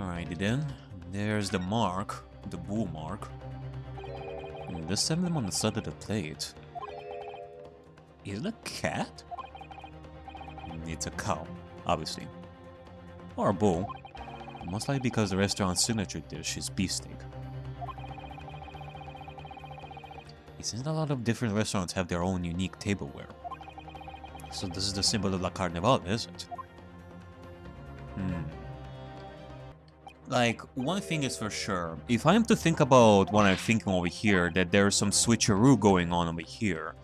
Alrighty then. There's the mark, the bull mark. And this emblem on the side of the plate. Is it a cat? It's a cow, obviously. Or a bull. Most likely because the restaurant's signature dish is beefsteak. It seems a lot of different restaurants have their own unique tableware. So this is the symbol of La Carnival, is it? Like, one thing is for sure, if I am to think about what I'm thinking over here, that there's some switcheroo going on over here,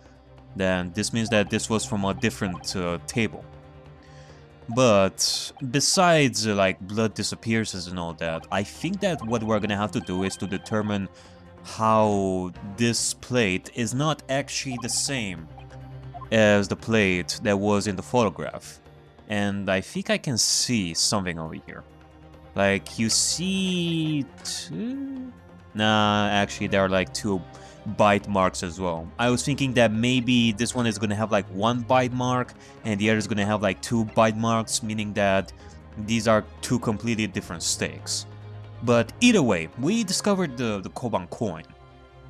then this means that this was from a different table. But besides like blood disappearances and all that, I think that what we're gonna have to do is to determine how this plate is not actually the same as the plate that was in the photograph. And I think I can see something over here. Like, you see two? Nah, actually there are like two bite marks as well. I was thinking that maybe this one is gonna have like one bite mark and the other is gonna have like two bite marks, meaning that these are two completely different steaks. But either way, we discovered the Koban coin.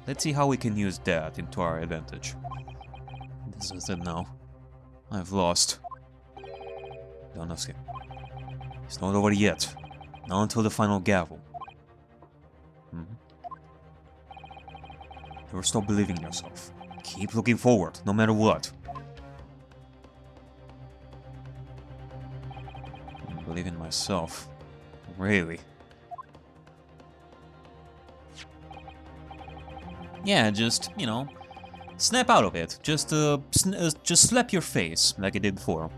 Let's see how we can use that into our advantage. This is it now. I've lost. Ryunosuke. It's not over yet. Not until the final gavel. Never stop believing in yourself. Keep looking forward, no matter what. I believe in myself. Really. Yeah, just, you know, snap out of it. Just slap your face, like I did before.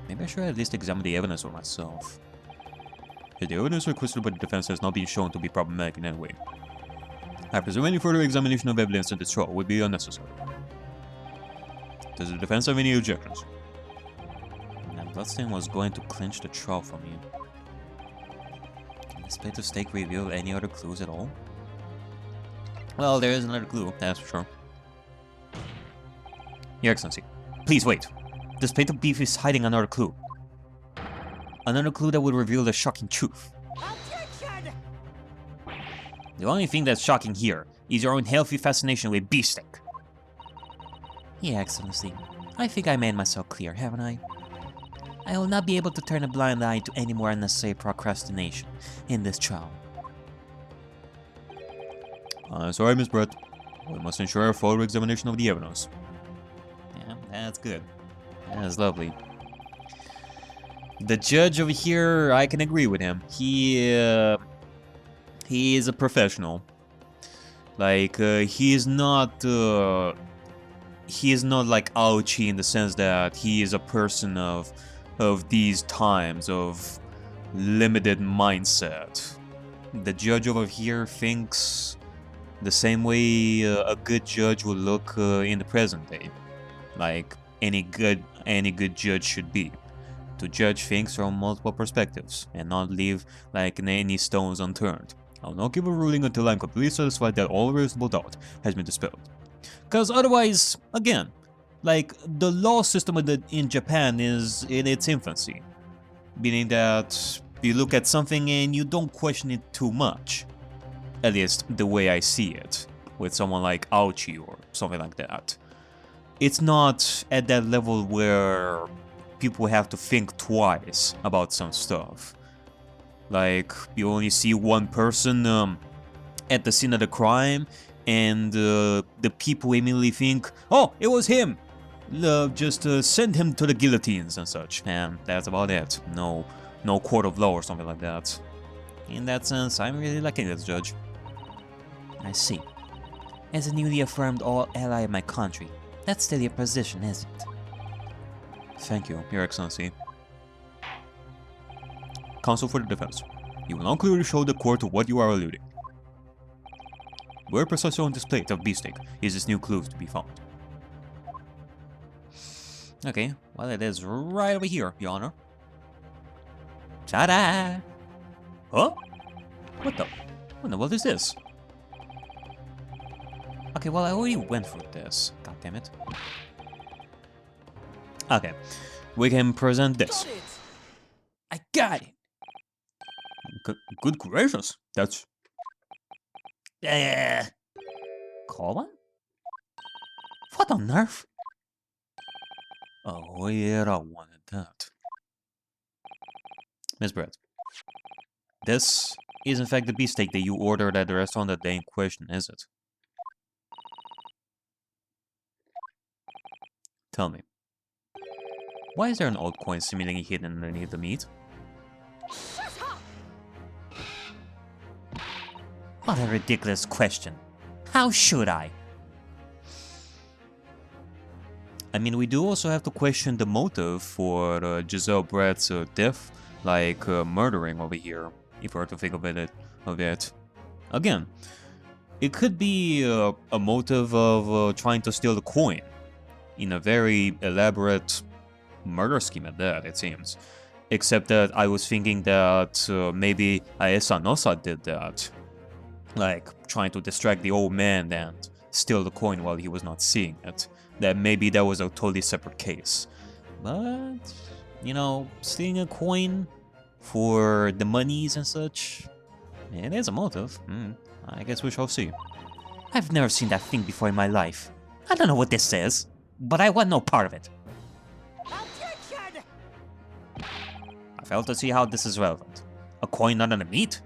Maybe I should at least examine the evidence for myself. The evidence requested by the defense has not been shown to be problematic in any way. I presume any further examination of evidence in this trial would be unnecessary. Does the defense have any objections? That bloodstain was going to clinch the trial for me. Can this plate of steak reveal any other clues at all? Well, there is another clue, that's for sure. Your Excellency, please wait. This plate of beef is hiding another clue. Another clue that would reveal the shocking truth. Objection! The only thing that's shocking here is your unhealthy fascination with beefsteak. Your Excellency, I think I made myself clear, haven't I? I will not be able to turn a blind eye to any more unnecessary procrastination in this trial. Sorry, Miss Brett. We must ensure a full examination of the evidence. Yeah, that's good. That's lovely. The judge over here, I can agree with him. He is a professional. Like, he is not like Aochi in the sense that he is a person of these times, of limited mindset. The judge over here thinks the same way a good judge would look in the present day, like any good judge should be, to judge things from multiple perspectives and not leave like any stones unturned. I'll not give a ruling until I'm completely satisfied that all reasonable doubt has been dispelled. Because otherwise, again, like, the law system in Japan is in its infancy, meaning that you look at something and you don't question it too much. At least the way I see it, with someone like Aochi or something like that. It's not at that level where people have to think twice about some stuff. Like, you only see one person at the scene of the crime, and the people immediately think, oh, it was him! Just send him to the guillotines and such. And that's about it. No court of law or something like that. In that sense, I'm really liking this judge. I see. As a newly affirmed ally of my country, that's still your position, isn't it? Thank you, Your Excellency. Counsel for the defense. You will now clearly show the court to what you are alluding. Where precisely on this plate of beefsteak is this new clue to be found? Okay, well, it is right over here, Your Honor. Ta-da! Huh? What the world is this? Okay, well, I already went through this. God damn it. Okay, we can present this. I got it. Good gracious, that's... Koban? What on earth? Oh yeah, I wanted that. Miss Brett, this is in fact the beefsteak that you ordered at the restaurant that day in question, is it? Tell me, why is there an old coin seemingly hidden underneath the meat? What a ridiculous question. How should I? I mean, we do also have to question the motive for Giselle Brett's death, like murdering over here, if we were to think of it. Again, it could be a motive of trying to steal the coin, in a very elaborate murder scheme at that, it seems. Except that I was thinking that maybe Aesa Nosa did that. Like, trying to distract the old man and steal the coin while he was not seeing it. That maybe that was a totally separate case. But, you know, stealing a coin for the monies and such, it is a motive. I guess we shall see. I've never seen that thing before in my life. I don't know what this is, but I want no part of it. Objection! I fail to see how this is relevant. A coin not on the meat?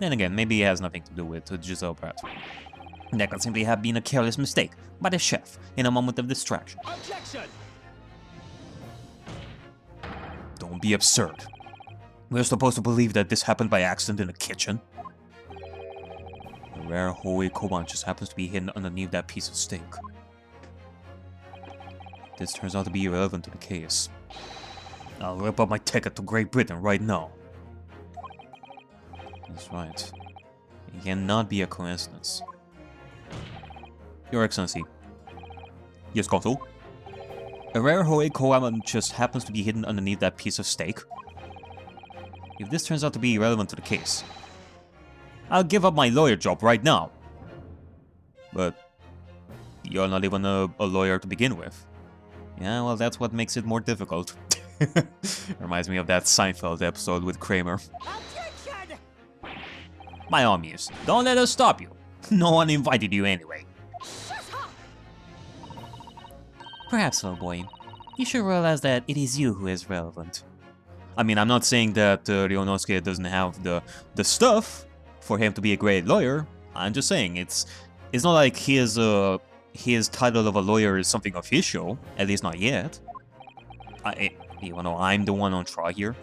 Then again, maybe it has nothing to do with Giselle Pratt. That could simply have been a careless mistake by the chef in a moment of distraction. Objection! Don't be absurd. We're supposed to believe that this happened by accident in the kitchen. A rare Hoei Koban just happens to be hidden underneath that piece of steak. This turns out to be irrelevant to the case. I'll rip up my ticket to Great Britain right now. That's right. It cannot be a coincidence. Your Excellency. Yes, Consul? A rare Hoei Koban just happens to be hidden underneath that piece of steak. If this turns out to be irrelevant to the case, I'll give up my lawyer job right now. But you're not even a lawyer to begin with. Yeah, well, that's what makes it more difficult. Reminds me of that Seinfeld episode with Kramer. Objection! By all means, don't let us stop you. No one invited you anyway. Perhaps, little boy, you should realize that it is you who is relevant. I mean, I'm not saying that Ryunosuke doesn't have the stuff for him to be a great lawyer. I'm just saying it's not like his title of a lawyer is something official, at least not yet. You know, I'm the one on trial here.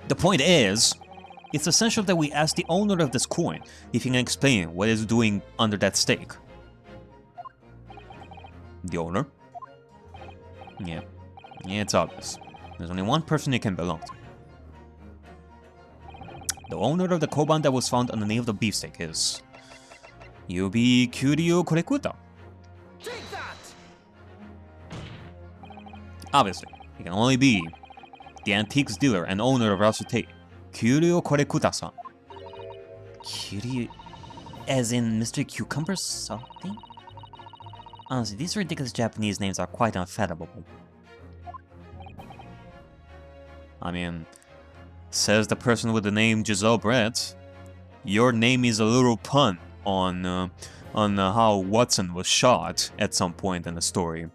The point is, it's essential that we ask the owner of this coin if he can explain what it's doing under that stake. The owner? Yeah, it's obvious. There's only one person it can belong to. The owner of the koban that was found underneath the beefsteak is... Yubi Kyuryo Korekuta. Take that! Obviously, it can only be the antiques dealer and owner of Rasute, Kyuryo Korekuta-san. Kyuryo... as in Mr. Cucumber something? Honestly, these ridiculous Japanese names are quite unfathomable. I mean, says the person with the name Giselle Brett, your name is a little pun on how Watson was shot at some point in the story.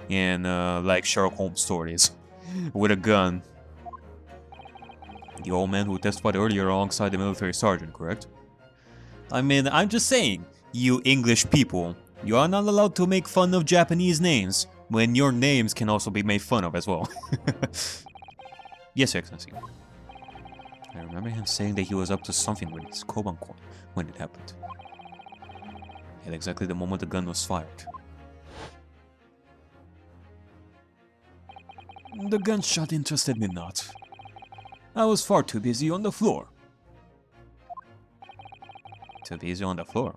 In, like Sherlock Holmes stories. With a gun. The old man who testified earlier alongside the military sergeant, correct? I mean, I'm just saying, you English people, you are not allowed to make fun of Japanese names, when your names can also be made fun of as well. Yes, Your Excellency. I remember him saying that he was up to something with his koban coin when it happened. At exactly the moment the gun was fired. The gunshot interested me not. I was far too busy on the floor. Too busy on the floor?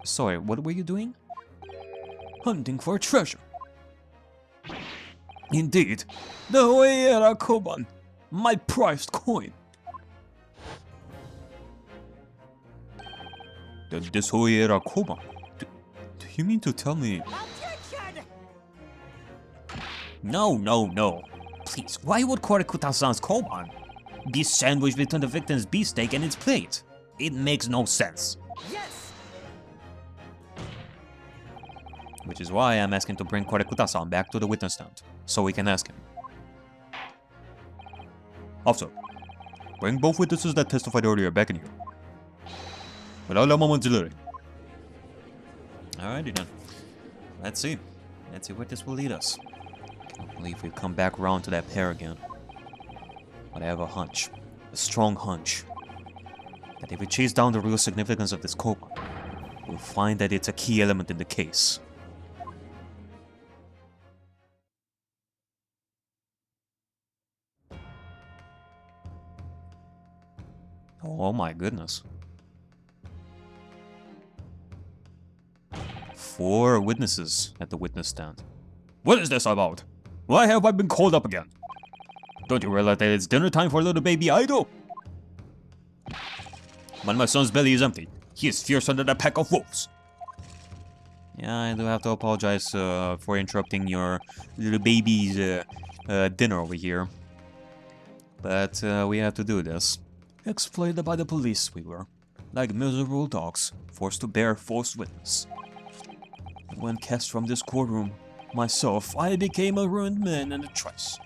Sorry, what were you doing? Hunting for treasure. Indeed, the a.k.a. koban, my prized coin. This a.k.a. koban? Do you mean to tell me? No. Please, why would Korekuta-san's koban be sandwiched between the victim's beefsteak and its plate? It makes no sense. Yes! Which is why I'm asking to bring Korekuta-san back to the witness stand, so we can ask him. Officer, bring both witnesses that testified earlier back in here. Without a moment's delay. Alrighty then. Let's see. Let's see where this will lead us. Can't believe we've come back around to that pair again. But I have a hunch. A strong hunch. That if we chase down the real significance of this koban, we'll find that it's a key element in the case. Oh my goodness. 4 witnesses at the witness stand. What is this about? Why have I been called up again? Don't you realize that it's dinner time for little baby idol? When my son's belly is empty, he is fierce under the pack of wolves. Yeah, I do have to apologize for interrupting your little baby's dinner over here. But we have to do this. Exploited by the police we were, like miserable dogs, forced to bear false witness. When cast from this courtroom, myself, I became a ruined man in a trice.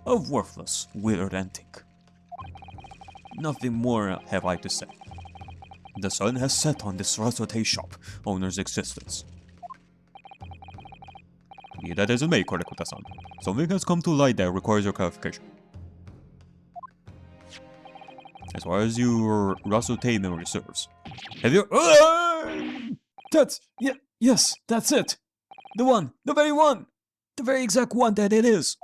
A worthless, withered antique. Nothing more have I to say. The sun has set on this Rasote shop owner's existence. Be that as it may, Korekuta-san, something has come to light that requires your clarification. As far as your Rasote memory serves, have you... Yes, that's it! The one! The very one! The very exact one that it is!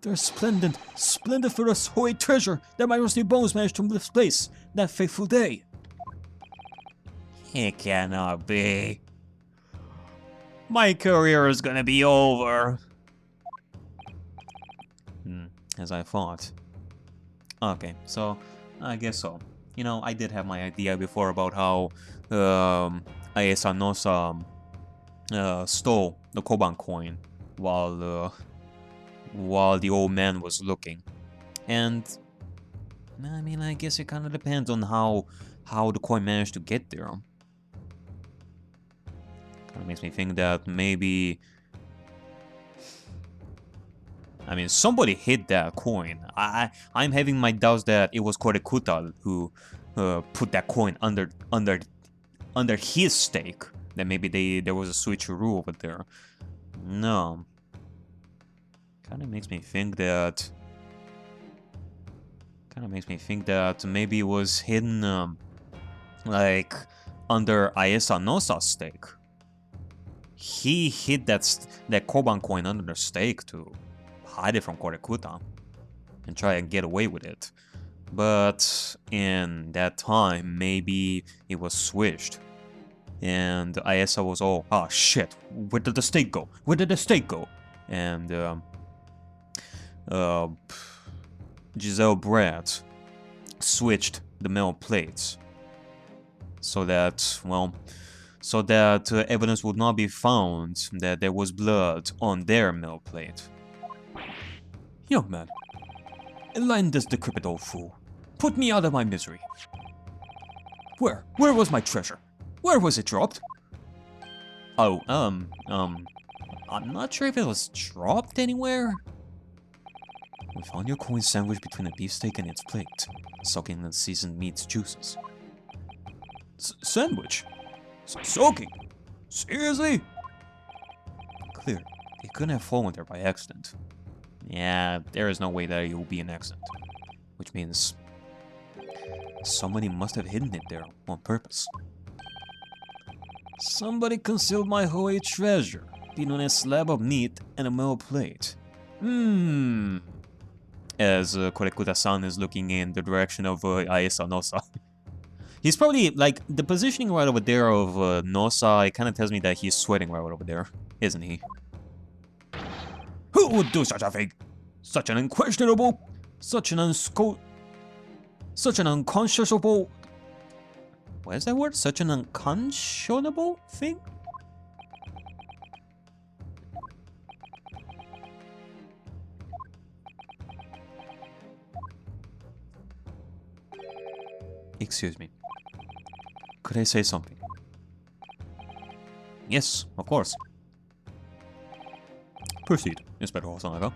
The resplendent, splendiferous Hoy treasure that my rusty bones managed to misplace that fateful day. It cannot be. My career is gonna be over. As I thought. Okay, so I guess so. You know, I did have my idea before about how a.k.a. Nosa stole the koban coin while the old man was looking. And I mean, I guess it kind of depends on how the coin managed to get there. Kind of makes me think that maybe, I mean, somebody hid that coin. I'm having my doubts that it was Korekuta who put that coin under his stake. That maybe there was a switcheroo over there. No. Kind of makes me think that maybe it was hidden like under a.k.a. Nosa's stake. He hid that koban coin under the stake to hide it from Korekuta and try and get away with it. But in that time, maybe it was switched. And a.k.a. was all, ah, shit, where did the stake go? Where did the stake go? And Giselle Bratt switched the metal plates so that, well, evidence would not be found that there was blood on their metal plate. Young man, enlighten this decrepit old fool. Put me out of my misery. Where was my treasure? Where was it dropped? Oh, I'm not sure if it was dropped anywhere. We found your coin sandwiched between a beefsteak and its plate, soaking in seasoned meat's juices. Sandwich? Soaking? Seriously? Clear. It couldn't have fallen there by accident. Yeah, there is no way that it will be an accident. Which means somebody must have hidden it there on purpose. Somebody concealed my Hoy treasure between a slab of meat and a metal plate. As Korekuta-san is looking in the direction of a.k.a. Nosa. He's probably, like, the positioning right over there of Nosa, it kind of tells me that he's sweating right over there, isn't he? Who would do such a thing? Such an unquestionable, such an unconscionable... What is that word? Such an unconscionable thing? Excuse me. Could I say something? Yes, of course. Proceed, Inspector Hosonaga.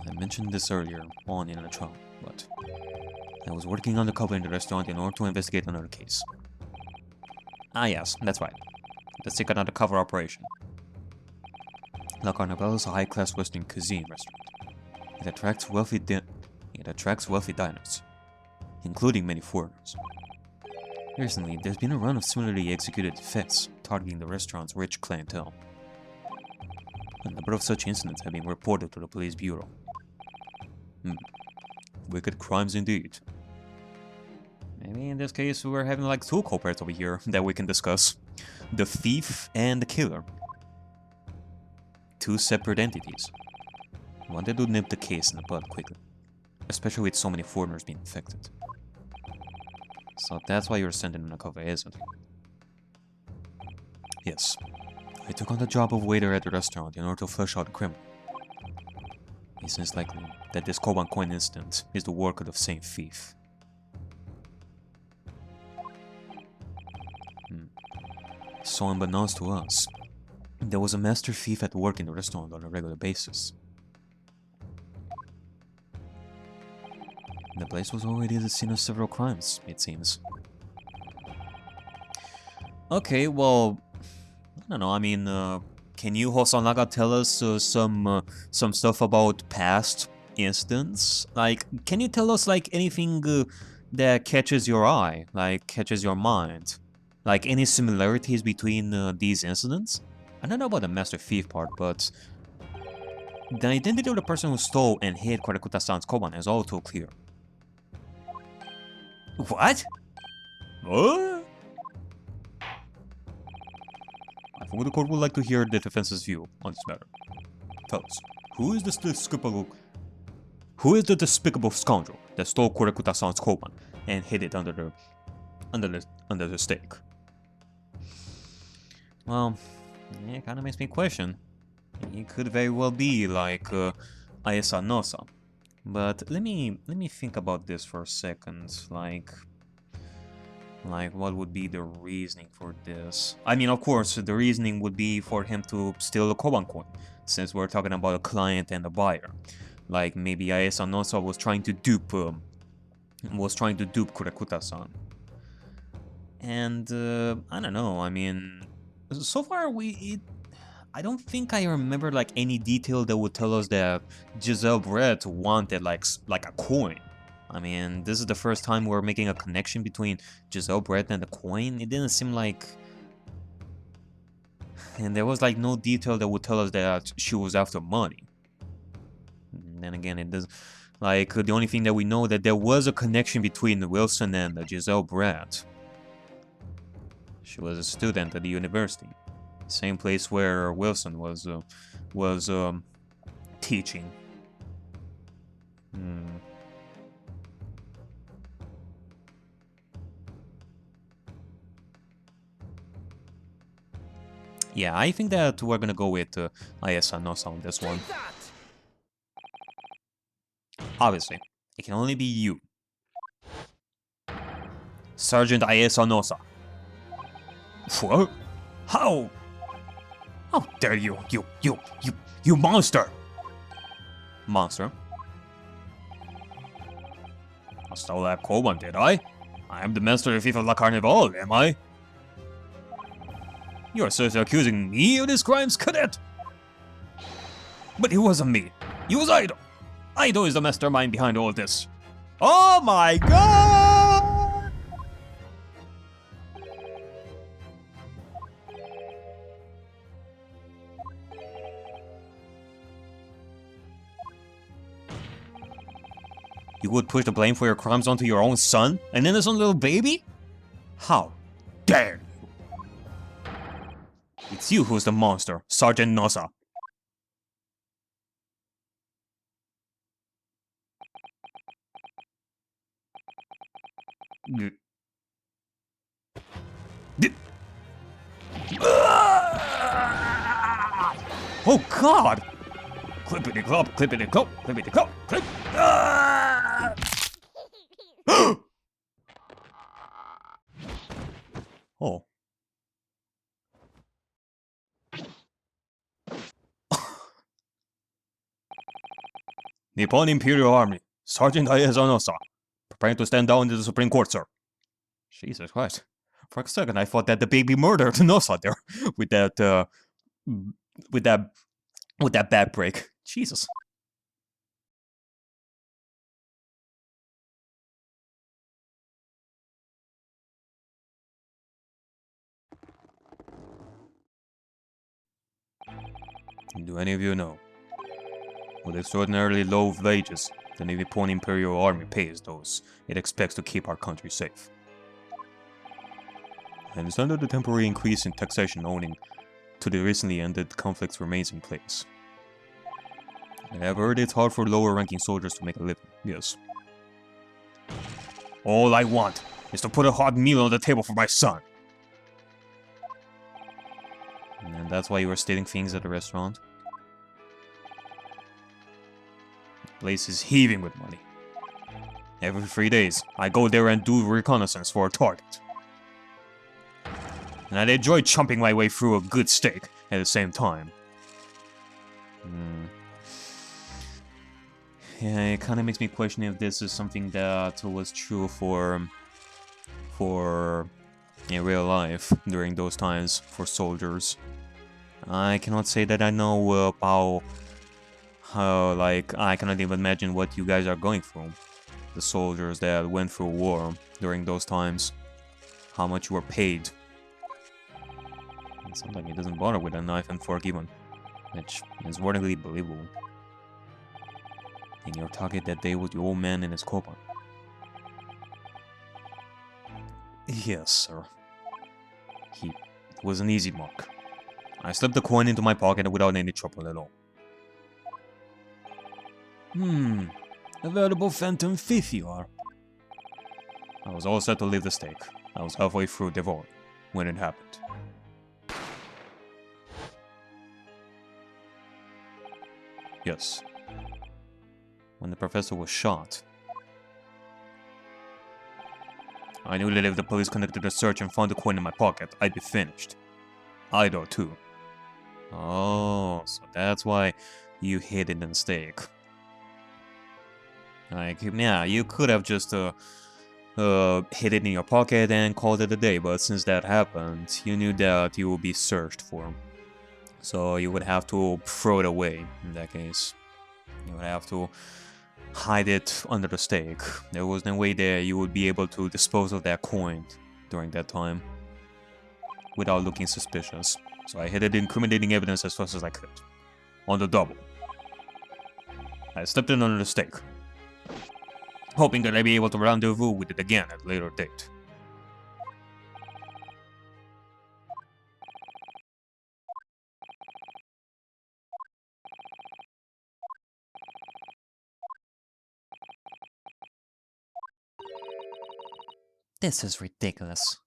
I mentioned this earlier on in the trial, but I was working undercover in the restaurant in order to investigate another case. Ah yes, that's right. The secret undercover operation. La Carnival is a high-class Western cuisine restaurant. It attracts wealthy diners, including many foreigners. Recently, there's been a run of similarly executed thefts targeting the restaurant's rich clientele. A number of such incidents have been reported to the police bureau. Wicked crimes indeed. Maybe in this case we're having like two culprits over here that we can discuss. The thief and the killer. Two separate entities. Wanted to nip the case in the bud quickly. Especially with so many foreigners being infected. So that's why you're sending undercover, isn't it? Yes. I took on the job of waiter at the restaurant in order to flush out the criminal. It seems likely that this Koban coin incident is the work of the same thief. So unbeknownst to us, there was a master thief at work in the restaurant on a regular basis. The place was already the scene of several crimes, it seems. Okay, well, I don't know, I mean, can you, Hosonaga, tell us some stuff about past incidents? Like, can you tell us, like, anything that catches your eye, like, catches your mind? Like, any similarities between these incidents? I don't know about the master thief part, but the identity of the person who stole and hid Kurakuta-san's koban is all too clear. What? What? I think the court would like to hear the defense's view on this matter. Tell us, who is the despicable scoundrel that stole Kurakuta-san's koban and hid it under the stake? Well, yeah, it kind of makes me question. It could very well be like Ayesa Nosa. But let me think about this for a second. Like what would be the reasoning for this? I mean, of course, the reasoning would be for him to steal a koban coin, since we're talking about a client and a buyer. Like maybe Ayesa Nosa was trying to dupe Kurakuta-san. And I don't know. I mean, so far I don't think I remember like any detail that would tell us that Giselle Brett wanted like a coin. I mean, this is the first time we're making a connection between Giselle Brett and the coin. It didn't seem like, and there was like no detail that would tell us that she was after money. And then again, it does like the only thing that we know that there was a connection between Wilson and Giselle Brett. She was a student at the university. Same place where Wilson was teaching. Yeah, I think that we're gonna go with Ayesa Nosa on this one. Obviously, it can only be you, Sergeant Ayesa Nosa. What? How? How dare you, you monster! Monster? I stole that koban, did I? I am the master thief of La Carnival, am I? You're seriously accusing me of these crimes, cadet? But it wasn't me. It was Aido. Aido is the mastermind behind all this. Oh my god! You would push the blame for your crimes onto your own son? An innocent little baby? How dare you? It's you who's the monster, Sergeant Nosa. Oh god! Clippity clop, clippity clop, clippity clop, clip. Nippon Imperial Army, Sergeant Ayazonosa, preparing to stand down to the Supreme Court, sir. Jesus Christ. For a second, I thought that the baby murdered Nosa there with that, with that, with that bad break. Jesus. Do any of you know what extraordinarily low wages the Nippon Imperial Army pays those it expects to keep our country safe? I understand that the temporary increase in taxation owing to the recently ended conflicts remains in place. I have heard it's hard for lower-ranking soldiers to make a living, yes. All I want is to put a hot meal on the table for my son. And that's why you were stating things at the restaurant? The place is heaving with money. Every 3 days, I go there and do reconnaissance for a target. And I enjoy chomping my way through a good steak at the same time. Yeah, it kind of makes me question if this is something that was true for in real life during those times for soldiers. I cannot say that I know about how, like, I cannot even imagine what you guys are going through. The soldiers that went through war during those times. How much you were paid. And sometimes he doesn't bother with a knife and fork even. Which is wordingly believable. And your target that day was the old man in his koban. Yes, sir. He was an easy mark. I slipped the coin into my pocket without any trouble at all. A veritable phantom thief you are. I was all set to leave the steak. I was halfway through devouring when it happened. Yes. When the professor was shot, I knew that if the police conducted a search and found the coin in my pocket, I'd be finished. Ido too. Oh, so that's why you hid it in the steak. Like, yeah, you could have just hid it in your pocket and called it a day, but since that happened, you knew that you would be searched for. So you would have to throw it away in that case. You would have to hide it under the steak. There was no way there you would be able to dispose of that coin during that time without looking suspicious. So I hid it incriminating evidence as fast as I could. On the double. I slipped it under the steak, hoping that I'd be able to rendezvous with it again at a later date. This is ridiculous.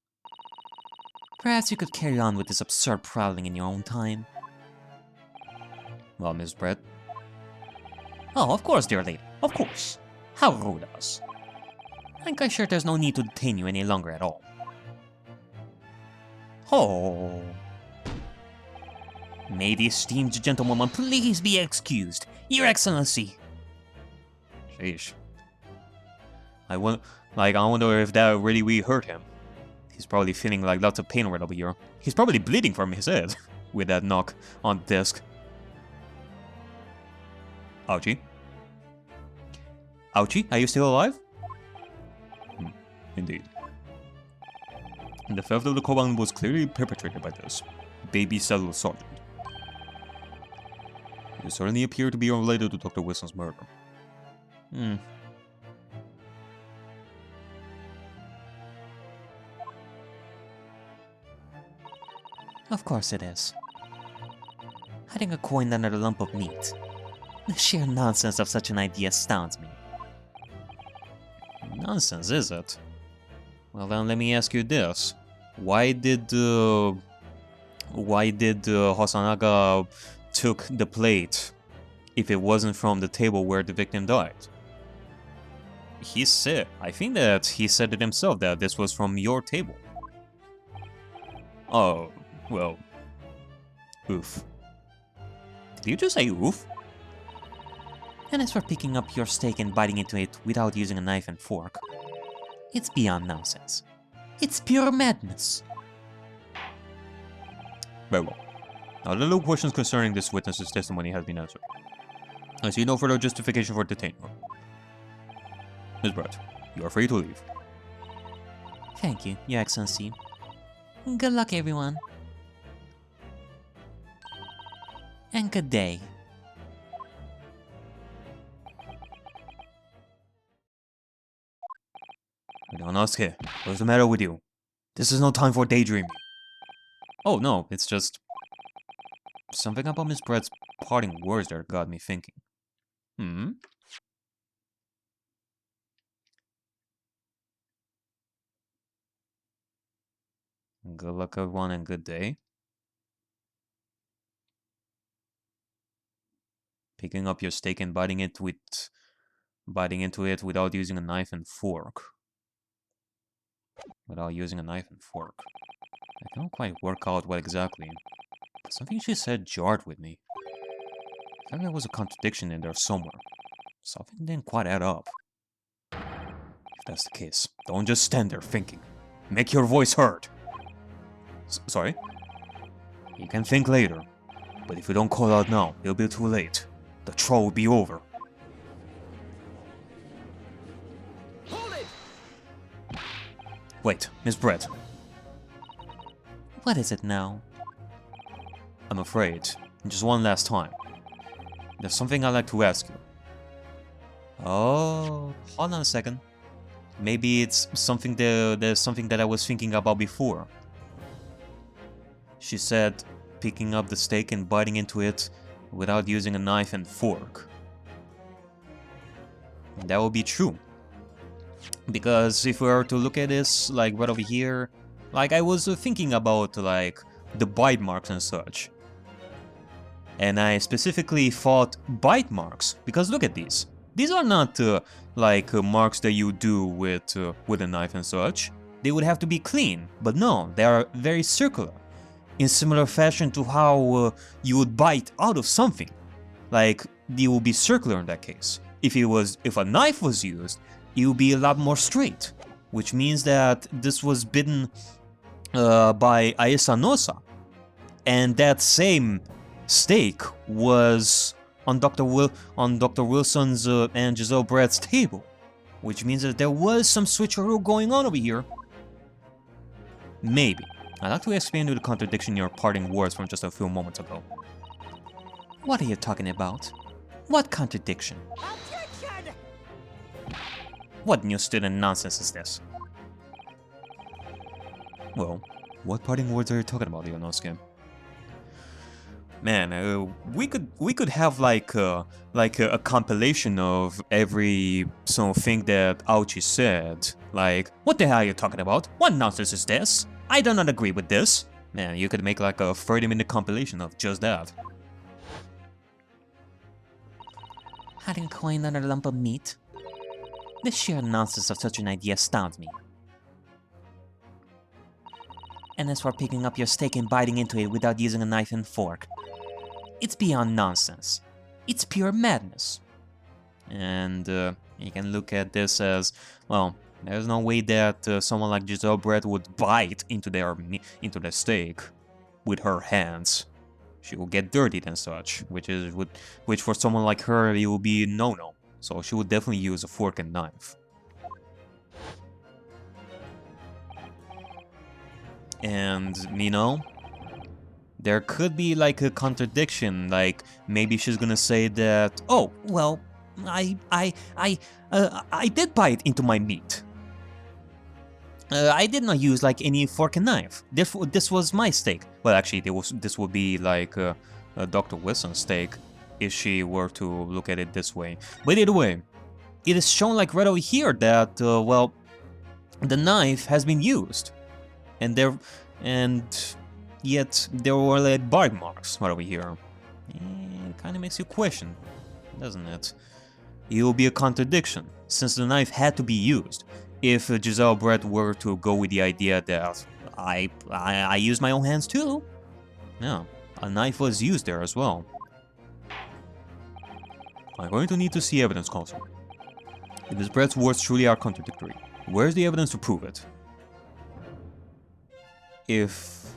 Perhaps you could carry on with this absurd prowling in your own time. Well, Miss Brett. Oh, of course, dear lady. Of course. How rude of us. I'm sure there's no need to detain you any longer at all. Oh. May the esteemed gentlewoman please be excused, Your Excellency. Sheesh. I wonder if that really hurt him. He's probably feeling like lots of pain right over here. He's probably bleeding from his head with that knock on the desk. Ouchie? Ouchie, are you still alive? Indeed. The theft of the koban was clearly perpetrated by this baby cellular sergeant. It certainly appeared to be unrelated to Dr. Wilson's murder. Of course it is. Hiding a coin under a lump of meat. The sheer nonsense of such an idea astounds me. Nonsense, is it? Well then, let me ask you this. Why did Hosanaga took the plate if it wasn't from the table where the victim died? He said, I think that he said it himself, that this was from your table. Oh, well, oof. Did you just say oof? And as for picking up your steak and biting into it without using a knife and fork, it's beyond nonsense. It's pure madness. Very well. Now the little questions concerning this witness's testimony have been answered. I see no further justification for detaining her. Miss Brett, you are free to leave. Thank you, Your Excellency. Good luck, everyone. And good day. Ryunosuke, what's the matter with you? This is no time for daydreaming. Oh no, it's just something about Miss Brett's parting words that got me thinking. Good luck, everyone, and good day. Picking up your steak and biting into it without using a knife and fork. Without using a knife and fork. I can't quite work out what exactly. Something she said jarred with me. I thought there was a contradiction in there somewhere. Something didn't quite add up. If that's the case, don't just stand there thinking. Make your voice heard. Sorry? You can think later, but if you don't call out now, it'll be too late. The troll will be over. Hold it! Wait, Miss Brett. What is it now? I'm afraid, just one last time. There's something I'd like to ask you. Oh, hold on a second. Maybe it's something there's something that I was thinking about before. She said, picking up the steak and biting into it without using a knife and fork. That would be true. Because if we were to look at this, like right over here, like I was thinking about like the bite marks and such. And I specifically thought bite marks, because look at these. These are not marks that you do with a knife and such. They would have to be clean, but no, they are very circular. In similar fashion to how you would bite out of something. Like, it would be circular in that case. If a knife was used, it would be a lot more straight. Which means that this was bitten by Aisa Nosa. And that same steak was on Dr. Wilson's and Giselle Brett's table. Which means that there was some switcheroo going on over here. Maybe. I'd like to explain to the contradiction in your parting words from just a few moments ago. What are you talking about? What contradiction? Objection! What new student nonsense is this? Well, what parting words are you talking about, Ryunosuke? Man, we could have like a compilation of every thing that Aochi said. Like, what the hell are you talking about? What nonsense is this? I do not agree with this. Man, you could make like a 30-minute compilation of just that. Hiding coin under a lump of meat? The sheer nonsense of such an idea astounds me. And as for picking up your steak and biting into it without using a knife and fork, it's beyond nonsense. It's pure madness. And you can look at this as, well, there's no way that someone like Giselle Brett would bite into their steak with her hands. She will get dirtied and such, which for someone like her it will be no-no. So she would definitely use a fork and knife. And you know, there could be like a contradiction. Like maybe she's gonna say that, oh well, I did bite into my meat. I did not use like any fork and knife. This was my steak. Well, actually, this would be like Dr. Wilson's steak if she were to look at it this way. But either way, it is shown like right over here that well, the knife has been used, and yet there were like bite marks right over here. It kind of makes you question, doesn't it? It will be a contradiction since the knife had to be used. If Giselle Brett were to go with the idea that I use my own hands too, yeah, a knife was used there as well. I'm going to need to see evidence, Counsel. If Miss Brett's words truly are contradictory, where's the evidence to prove it? If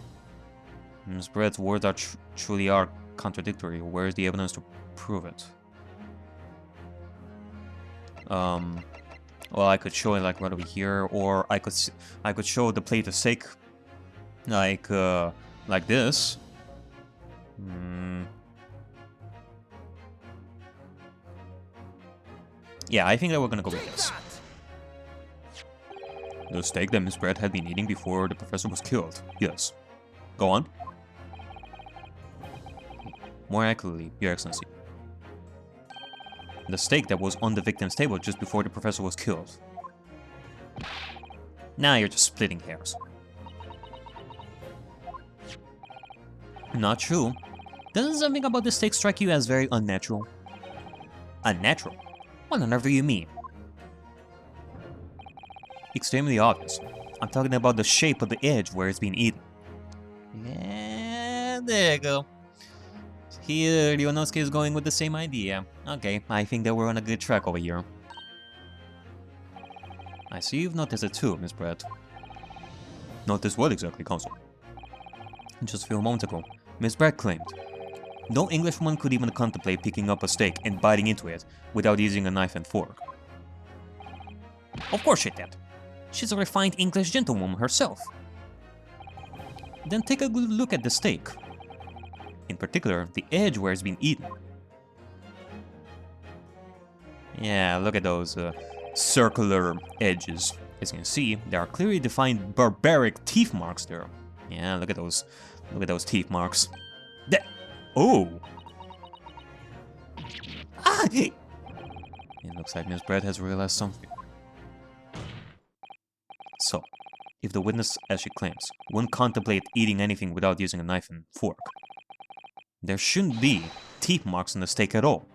Miss Brett's words are truly are contradictory, where's the evidence to prove it? Well, I could show it like right over here, or I could show the plate of steak like this. Yeah, I think that we're gonna go with this. The steak that Miss Brett had been eating before the professor was killed. Yes. Go on. More accurately, Your Excellency. The steak that was on the victim's table just before the professor was killed. Now you're just splitting hairs. Not true. Doesn't something about the steak strike you as very unnatural? Unnatural? What on earth do you mean? Extremely obvious. I'm talking about the shape of the edge where it's being eaten. Yeah, there you go. Here, Ryunosuke is going with the same idea. Okay, I think that we're on a good track over here. I see you've noticed it too, Miss Brett. Noticed what exactly, Counsel? Just a few moments ago, Miss Brett claimed no Englishwoman could even contemplate picking up a steak and biting into it without using a knife and fork. Of course she did. She's a refined English gentlewoman herself. Then take a good look at the steak. In particular, the edge where it's been eaten. Yeah, look at those circular edges. As you can see, there are clearly defined barbaric teeth marks there. Yeah, look at those teeth marks. Oh! Ah! It looks like Miss Brett has realized something. So, if the witness, as she claims, wouldn't contemplate eating anything without using a knife and fork, there shouldn't be teeth marks on the steak at all.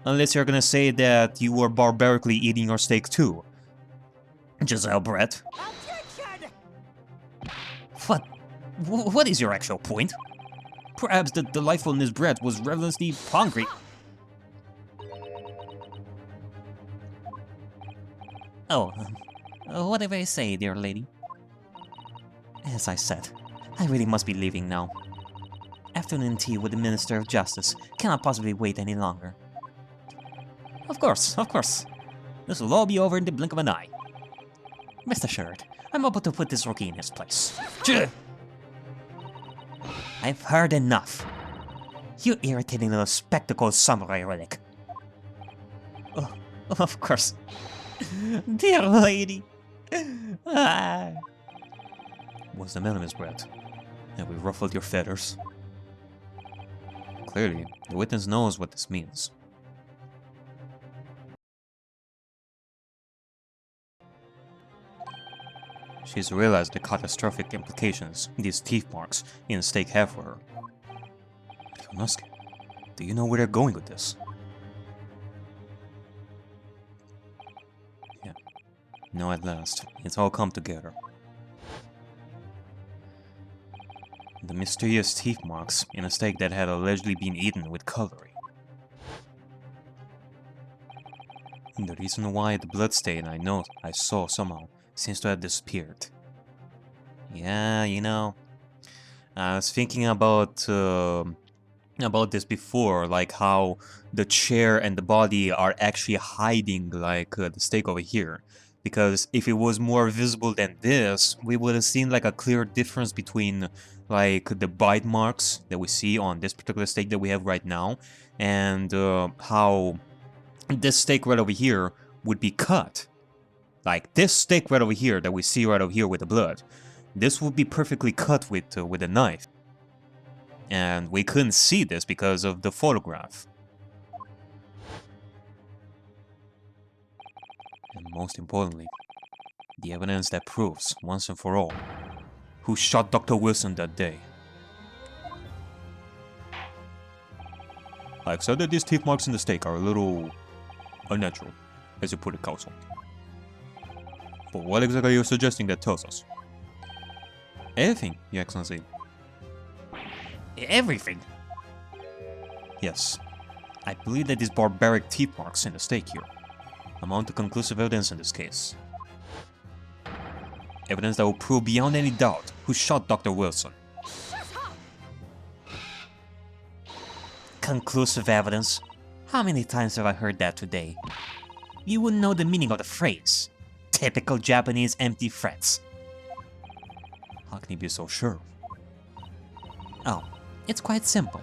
Unless you're gonna say that you were barbarically eating your steak too. Giselle Brett. What is your actual point? Perhaps the delightful Miss Brett was ravenously hungry. Oh, whatever I say, dear lady. As I said, I really must be leaving now. Afternoon tea with the Minister of Justice cannot possibly wait any longer. Of course. This will all be over in the blink of an eye. Rest assured, I'm about to put this rookie in his place. I've heard enough. You irritating little spectacled samurai relic. Oh, of course. Dear lady. What's the matter, Miss Brett? Have we ruffled your feathers? Clearly, the witness knows what this means. She's realized the catastrophic implications these teeth marks in the steak have for her. Ryunosuke, do you know where they're going with this? Yeah. No, at last, it's all come together. The mysterious teeth marks in a steak that had allegedly been eaten with cutlery. And the reason why the bloodstain I saw somehow seems to have disappeared. Yeah, you know, I was thinking about this before, like how the chair and the body are actually hiding like the steak over here. Because if it was more visible than this, we would have seen like a clear difference between like the bite marks that we see on this particular steak that we have right now, and how this steak right over here would be cut. Like this steak right over here that we see right over here with the blood, this would be perfectly cut with a knife. And we couldn't see this because of the photograph. And most importantly, the evidence that proves, once and for all, who shot Dr. Wilson that day. I accept that these teeth marks in the steak are a little unnatural, as you put it, Counsel. But what exactly are you suggesting that tells us? Everything, Your Excellency. Everything? Yes. I believe that these barbaric teeth marks in the stake here amount to conclusive evidence in this case. Evidence that will prove beyond any doubt who shot Dr. Wilson. Conclusive evidence? How many times have I heard that today? You wouldn't know the meaning of the phrase. Typical Japanese empty threats. How can you be so sure? Oh, it's quite simple.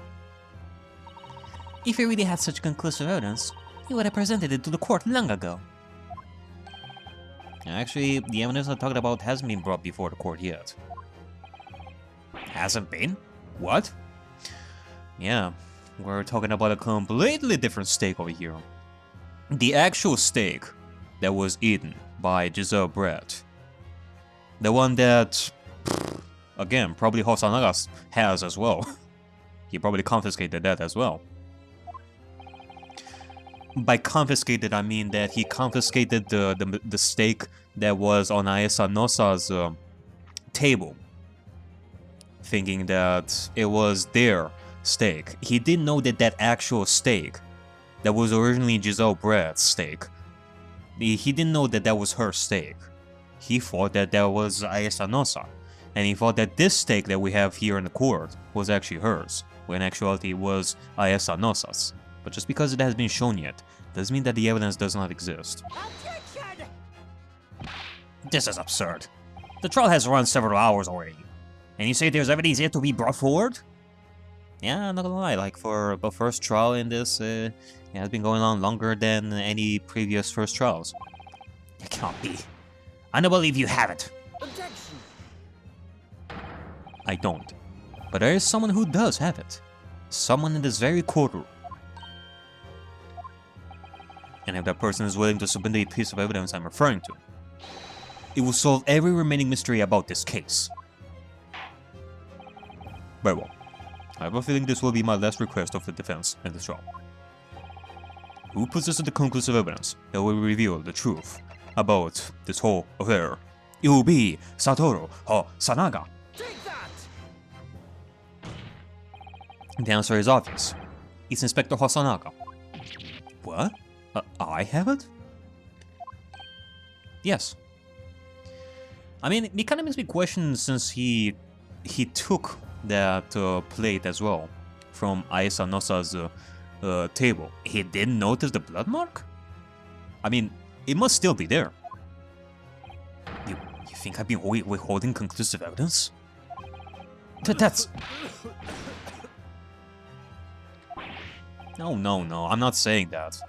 If he really had such conclusive evidence, he would have presented it to the court long ago. Actually, the evidence I'm talking about hasn't been brought before the court yet. Hasn't been? What? Yeah, we're talking about a completely different steak over here. The actual steak that was eaten by Giselle Brett. The one that, again, probably Hosanaga has as well. He probably confiscated that as well. By confiscated, I mean that he confiscated the steak that was on Aesa Nosa's table, thinking that it was their steak. He didn't know that that actual steak that was originally Giselle Brett's steak, he didn't know that that was her steak. He thought that that was Aesa Nosa, and he thought that this steak that we have here in the court was actually hers, when in actuality it was Aesa Nosa's. But just because it has been shown yet, doesn't mean that the evidence does not exist. Objection! This is absurd. The trial has run several hours already, and you say there's evidence yet to be brought forward? Yeah, I'm not gonna lie, like for the first trial in this, it has been going on longer than any previous first trials. It can't be. I don't believe you have it. Objection! I don't. But there is someone who does have it. Someone in this very courtroom. And if that person is willing to submit the piece of evidence I'm referring to, it will solve every remaining mystery about this case. Very well. I have a feeling this will be my last request of the defense in this trial. Who possesses the conclusive evidence that will reveal the truth about this whole affair? It will be Satoru Hosanaga. Take that! The answer is obvious. It's Inspector Hosanaga. What? I have it? Yes. I mean, it kind of makes me question since he took that plate as well from Aesa Nosa's table. He didn't notice the blood mark? I mean, it must still be there. You think I've been withholding conclusive evidence? That's... No, I'm not saying that.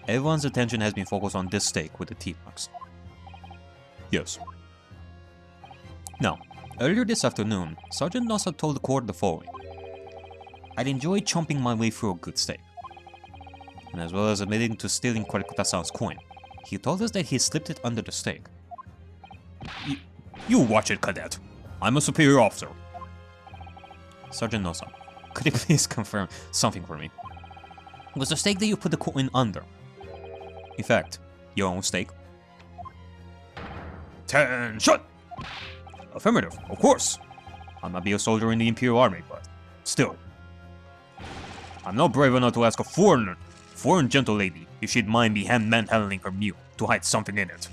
Everyone's attention has been focused on this steak with the teeth marks. Yes. Now, earlier this afternoon, Sergeant Nosa told the court the following. I'd enjoy chomping my way through a good steak. And as well as admitting to stealing Kurikuta-san's coin, he told us that he slipped it under the steak. You watch it, cadet. I'm a superior officer. Sergeant Nosa, could you please confirm something for me? Was the steak that you put the coin under, in fact, your own steak? Attention! Affirmative, of course. I might be a soldier in the Imperial Army, but still. I'm not brave enough to ask a foreign gentle lady if she'd mind me manhandling her meal to hide something in it.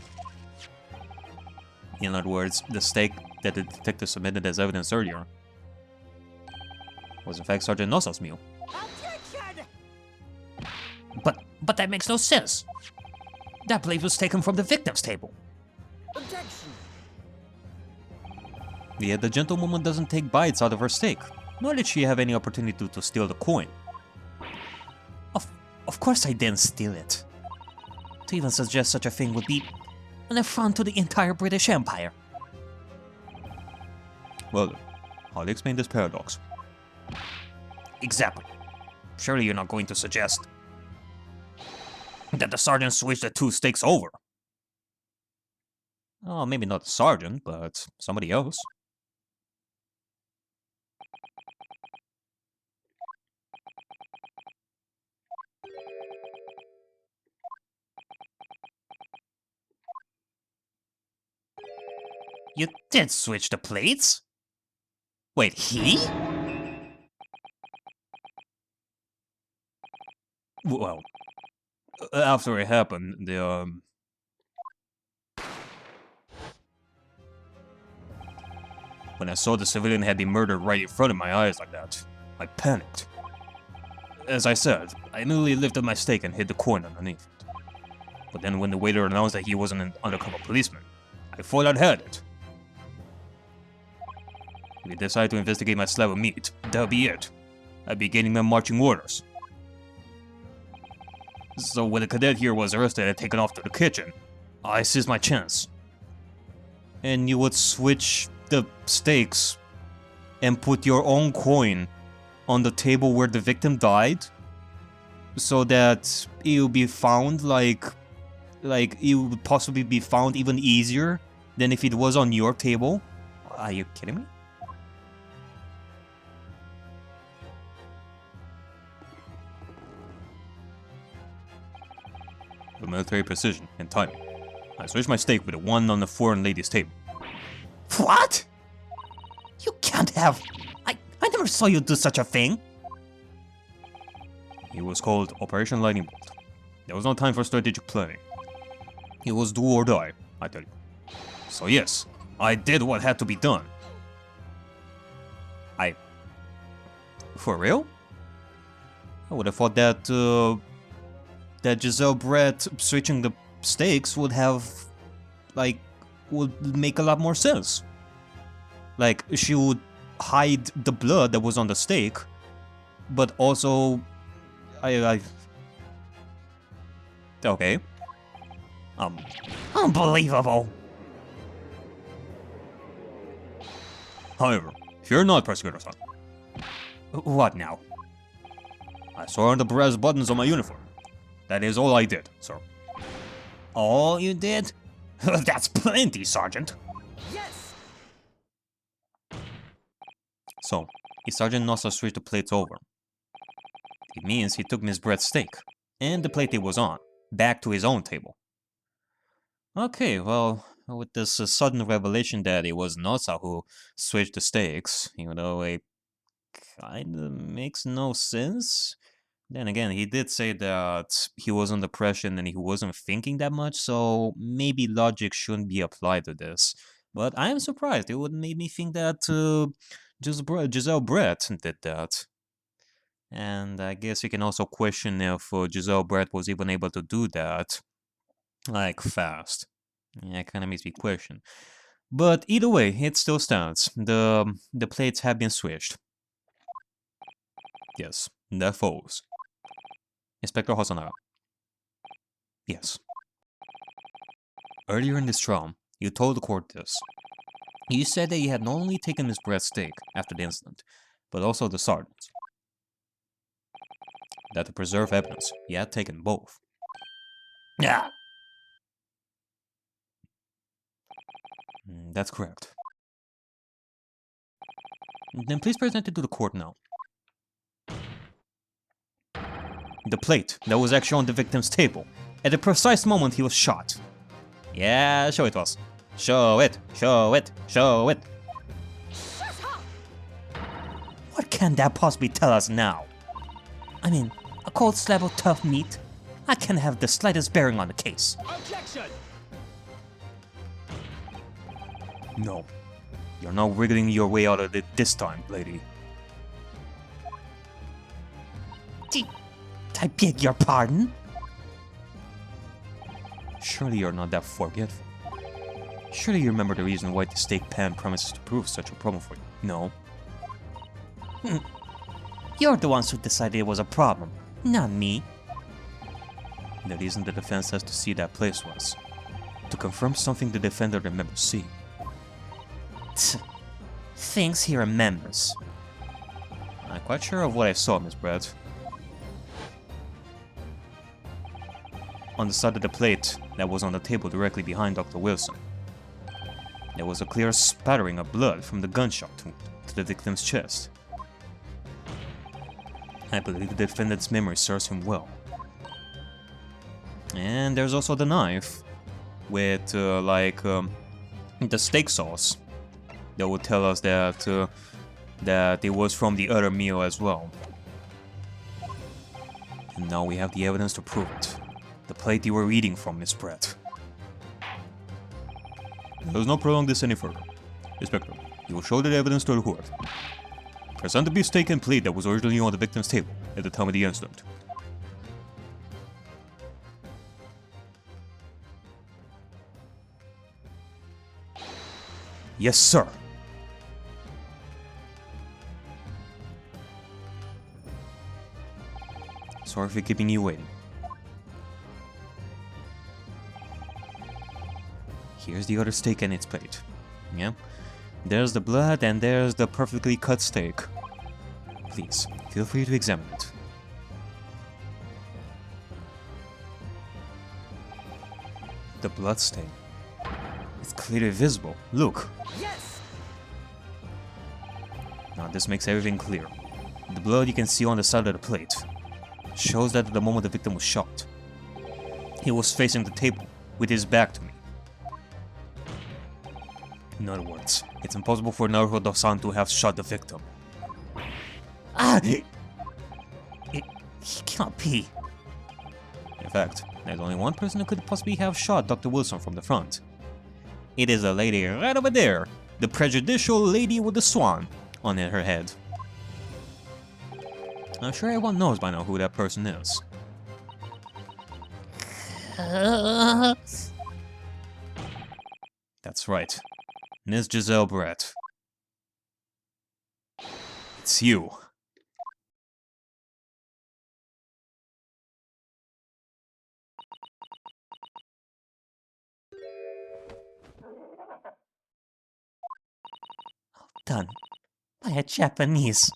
In other words, the steak that the detective submitted as evidence earlier was in fact Sergeant Nosa's meal. Objection! But that makes no sense. That plate was taken from the victim's table. Objection! Yet the gentlewoman doesn't take bites out of her steak, nor did she have any opportunity to steal the coin. Of course I didn't steal it. To even suggest such a thing would be an affront to the entire British Empire. Well, how do you explain this paradox? Exactly. Surely you're not going to suggest that the sergeant switched the two steaks over. Oh, maybe not the sergeant, but somebody else. You did switch the plates? Wait, he? Well, after it happened, when I saw the civilian had been murdered right in front of my eyes like that, I panicked. As I said, I immediately lifted my stake and hid the coin underneath it. But then when the waiter announced that he wasn't an undercover policeman, I thought I'd had it. If he decided to investigate my slab of meat, that'll be it. I'd be getting them marching orders. So when the cadet here was arrested and taken off to the kitchen, I seized my chance. And you would switch the stakes and put your own coin on the table where the victim died, so that it would be found like it would possibly be found even easier than if it was on your table. Are you kidding me? With military precision and timing, I switched my stake with the one on the foreign lady's table. What? You can't have... I never saw you do such a thing. It was called Operation Lightning Bolt. There was no time for strategic planning. It was do or die, I tell you. So yes, I did what had to be done. For real? I would have thought that, that Giselle Brett switching the stakes would make a lot more sense. Like, she would hide the blood that was on the stake, but also, okay. Unbelievable. However, fear not, Prosecutor-san. What now? I saw on the brass buttons on my uniform. That is all I did, sir. All you did? That's plenty, Sergeant. Yes! So, if Sergeant Nossa switched the plates over, it means he took Miss Brett's stake, and the plate it was on, back to his own table. Okay, well, with this sudden revelation that it was Nossa who switched the stakes, even though it kinda makes no sense. Then again, he did say that he was under pressure and he wasn't thinking that much, so maybe logic shouldn't be applied to this. But I am surprised. It would make me think that Giselle Brett did that. And I guess you can also question if Giselle Brett was even able to do that, like, fast. Yeah, it kind of makes me question. But either way, it still stands. The plates have been switched. Yes, that follows. Inspector Hosonaga. Yes. Earlier in this trial, you told the court this. You said that you had not only taken Miss Brett's stake after the incident, but also the sergeant's. That to preserve evidence, you had taken both. Yeah. That's correct. Then please present it to the court now. The plate that was actually on the victim's table at the precise moment he was shot. Yeah, show it to us. Show it, show it, show it. Shut up! What can that possibly tell us now? I mean, a cold slab of tough meat? I can't have the slightest bearing on the case. Objection! No, you're not wriggling your way out of it this time, lady. I beg your pardon? Surely you're not that forgetful. Surely you remember the reason why the steak pan promises to prove such a problem for you, no? You're the ones who decided it was a problem, not me. The reason the defense has to see that place was to confirm something the defender remembers seeing. Things he remembers. I'm quite sure of what I saw, Miss Brett. On the side of the plate that was on the table directly behind Dr. Wilson, there was a clear spattering of blood from the gunshot wound to the victim's chest. I believe the defendant's memory serves him well. And there's also the knife with, the steak sauce that would tell us that, that it was from the other meal as well. And now we have the evidence to prove it. The plate you were eating from, Miss Brett. Let's not prolong this any further. Inspector, you will show the evidence to the court. Present the beefsteak and plate that was originally on the victim's table at the time of the incident. Yes, sir. Sorry for keeping you waiting. Here's the other steak and its plate. Yeah. There's the blood and there's the perfectly cut steak. Please, feel free to examine it. The blood stain. It's clearly visible. Look. Yes! Now this makes everything clear. The blood you can see on the side of the plate shows that at the moment the victim was shot, he was facing the table with his back to me. In other words, it's impossible for Naruto-san to have shot the victim. Ah! It cannot be. In fact, there's only one person who could possibly have shot Dr. Wilson from the front. It is a lady right over there, the prejudicial lady with the swan on her head. I'm sure everyone knows by now who that person is. That's right, Miss Giselle Brett. It's you. Done by a Japanese.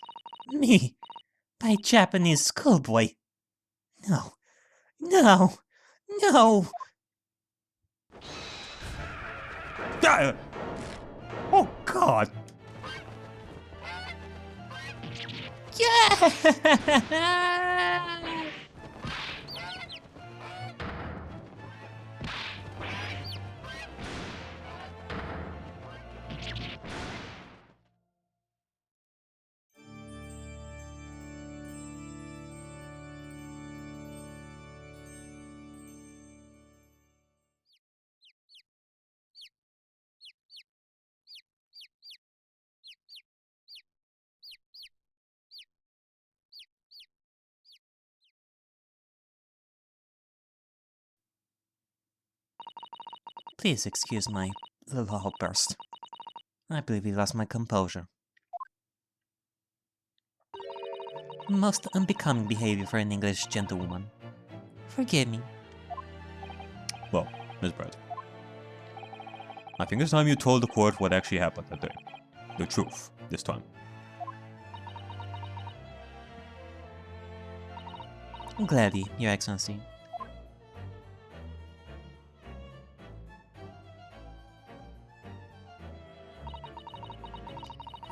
Me, by a Japanese schoolboy. No, no, no. Ah! Oh God! Yeah! Please excuse my little outburst. I believe we lost my composure. Most unbecoming behavior for an English gentlewoman. Forgive me. Well, Miss Brett, I think it's time you told the court what actually happened that day. The truth, this time. Gladly, Your Excellency.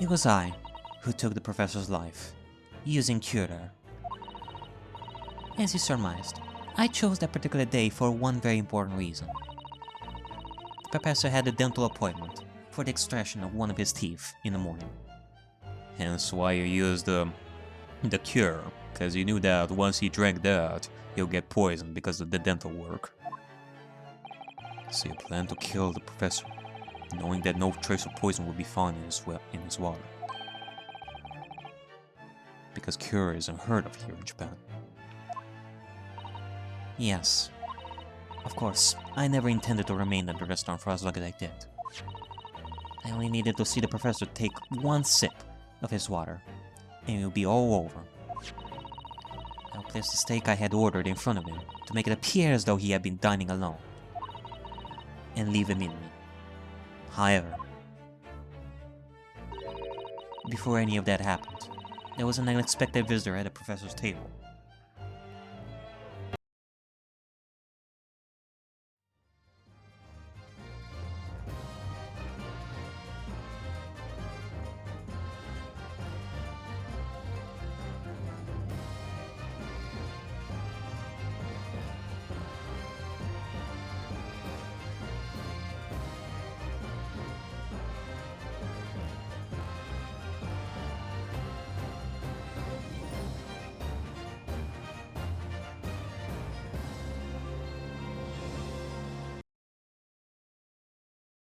It was I who took the professor's life, using curer. As you surmised, I chose that particular day for one very important reason. The professor had a dental appointment for the extraction of one of his teeth in the morning. Hence why you used the cure, because you knew that once he drank that, he'll get poisoned because of the dental work. So you planned to kill the professor, knowing that no trace of poison would be found in his water. Because cure is unheard of here in Japan. Yes. Of course, I never intended to remain at the restaurant for as long as I did. I only needed to see the professor take one sip of his water, and it would be all over. I'll place the steak I had ordered in front of him to make it appear as though he had been dining alone, and leave him in me. However, before any of that happened, there was an unexpected visitor at the professor's table.